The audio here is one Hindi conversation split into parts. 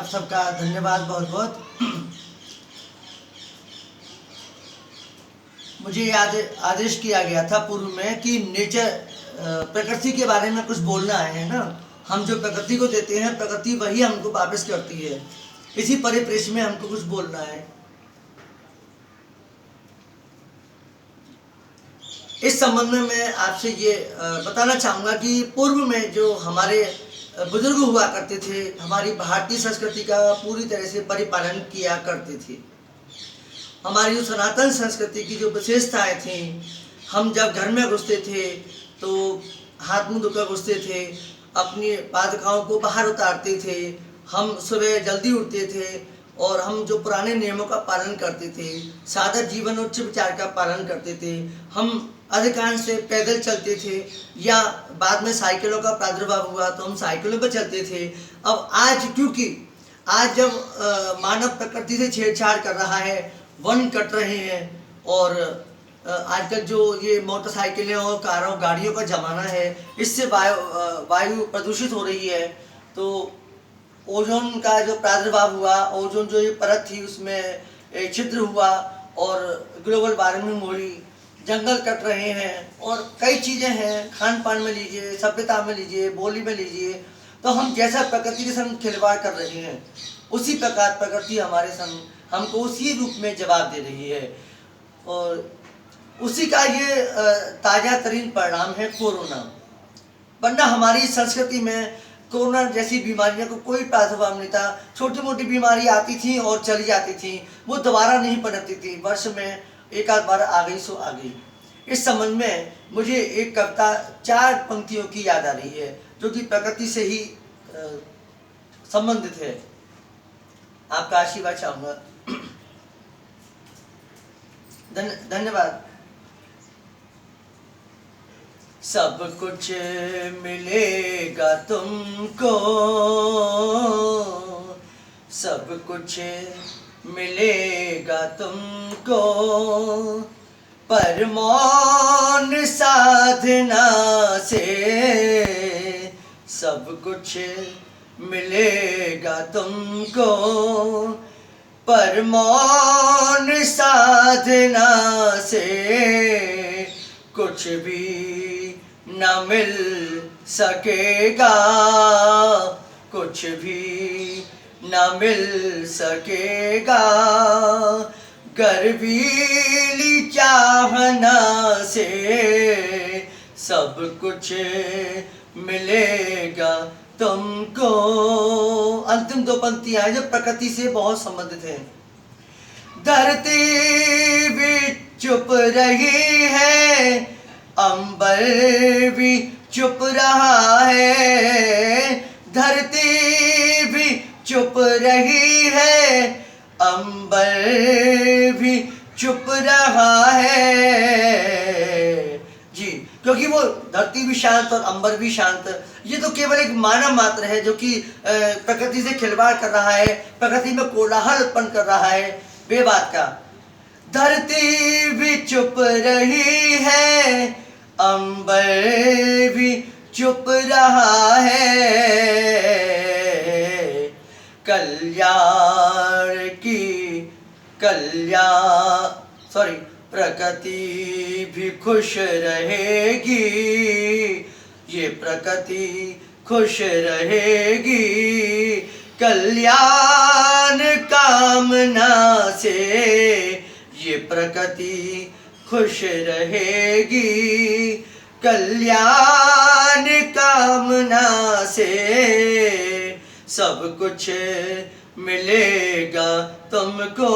आप सबका धन्यवाद बहुत बहुत। मुझे आदेश किया गया था पूर्व में कि नेचर प्रकृति के बारे में कुछ बोलना है ना। हम जो प्रकृति को देते हैं प्रकृति वही हमको वापस करती है। इसी परिप्रेक्ष्य में हमको कुछ बोलना है। इस संबंध में मैं आपसे ये बताना चाहूँगा कि पूर्व में जो हमारे बुजुर्ग हुआ करते थे, हमारी भारतीय संस्कृति का पूरी तरह से परिपालन किया करते थे। हमारी जो सनातन संस्कृति की जो विशेषताएं थी, हम जब घर में घुसते थे तो हाथ मुंह धोकर घुसते थे, अपनी पादुकाओं को बाहर उतारते थे, हम सुबह जल्दी उठते थे और हम जो पुराने नियमों का पालन करते थे, सादा जीवन उच्च विचार का पालन करते थे। हम अधिकांश से पैदल चलते थे या बाद में साइकिलों का प्रादुर्भाव हुआ तो हम साइकिलों पर चलते थे। अब आज क्योंकि आज जब मानव प्रकृति से छेड़छाड़ कर रहा है, वन कट रहे हैं और आजकल जो ये मोटरसाइकिलें और कारों गाड़ियों का ज़माना है, इससे वायु प्रदूषित हो रही है। तो ओजोन का जो प्रादुर्भाव हुआ, ओजोन जो ये परत थी उसमें एक छिद्र हुआ और ग्लोबल वार्मिंग हुई, जंगल कट रहे हैं और कई चीज़ें हैं, खान पान में लीजिए, सभ्यता में लीजिए, बोली में लीजिए। तो हम जैसा प्रकृति के संग खिलवाड़ कर रहे हैं, उसी प्रकार प्रकृति हमारे संग हमको उसी रूप में जवाब दे रही है। और उसी का ये ताज़ा तरीन परिणाम है कोरोना। वरना हमारी संस्कृति में कोरोना जैसी बीमारियों को कोई प्रादुर्भाव नहीं था। छोटी मोटी बीमारी आती थी और चली जाती थी, वो दोबारा नहीं पनपती थी। वर्ष में एक आध बार आ गई सो आ गई। इस संबंध में मुझे एक कविता 4 पंक्तियों की याद आ रही है जो कि प्रकृति से ही संबंधित है। आपका आशीर्वाद चाहूँगा। धन्यवाद। सब कुछ मिलेगा तुमको, सब कुछ मिलेगा तुमको, पर मौन साधना से सब कुछ मिलेगा तुमको, पर मौन साधना से कुछ भी न मिल सकेगा, कुछ भी न मिल सकेगा। गर्वीली चाहना से सब कुछ मिलेगा तुमको। अंतिम 2 पंक्तियां जो प्रकृति से बहुत संबंधित हैं। धरती भी चुप रही है, अंबर भी चुप रहा है, धरती भी चुप रही है, अंबर भी चुप रहा है जी। क्योंकि वो धरती भी शांत और अंबर भी शांत, ये तो केवल एक मानव मात्र है जो कि प्रकृति से खिलवाड़ कर रहा है, प्रकृति में कोलाहल उत्पन्न कर रहा है बेबात का। धरती भी चुप रही है, अंबर भी चुप रहा है, प्रकृति भी खुश रहेगी, ये प्रकृति खुश रहेगी। कल्याण कामना से ये प्रकृति खुश रहेगी, कल्याण कामना से सब कुछ मिलेगा तुमको,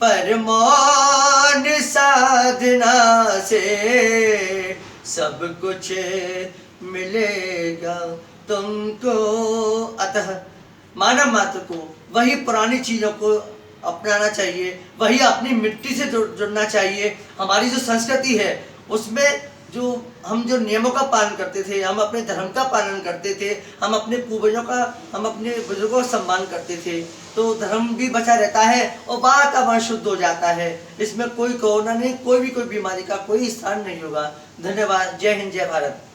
पर मौन साधना से सब कुछ मिलेगा तुमको। अतः मानव मात्र को वही पुरानी चीज़ों को अपनाना चाहिए, वही अपनी मिट्टी से जुड़ना चाहिए। हमारी जो संस्कृति है उसमें हम जो नियमों का पालन करते थे, हम अपने धर्म का पालन करते थे, हम अपने पूर्वजों का, हम अपने बुजुर्गों का सम्मान करते थे, तो धर्म भी बचा रहता है और वातावरण शुद्ध हो जाता है। इसमें कोई कोरोना नहीं, कोई बीमारी का कोई स्थान नहीं होगा। धन्यवाद। जय हिंद, जय भारत।